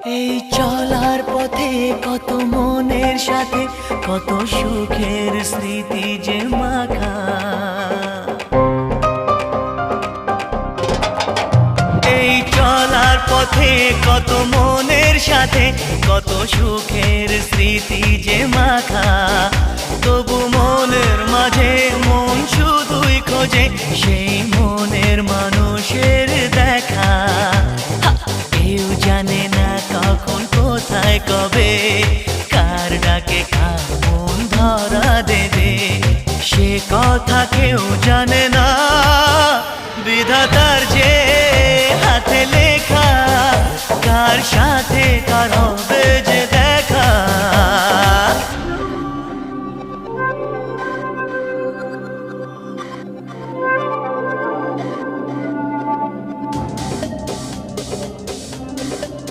এই চলার পথে কত মনের সাথে কত সুখের স্মৃতি যে মাখা। এই চলার পথে কত মনের সাথে কত সুখের স্মৃতি যে মাখা। তবু মনের মাঝে মন শুধুই খোঁজে সেই মনের মানুষের দেখা। কেউ জানে না কখন কোথায় কবে কার ডাকে কার মন ধরা দেবে, সে কথা কেউ জানে না। বিধাতার যে হাতে লেখা কার সাথে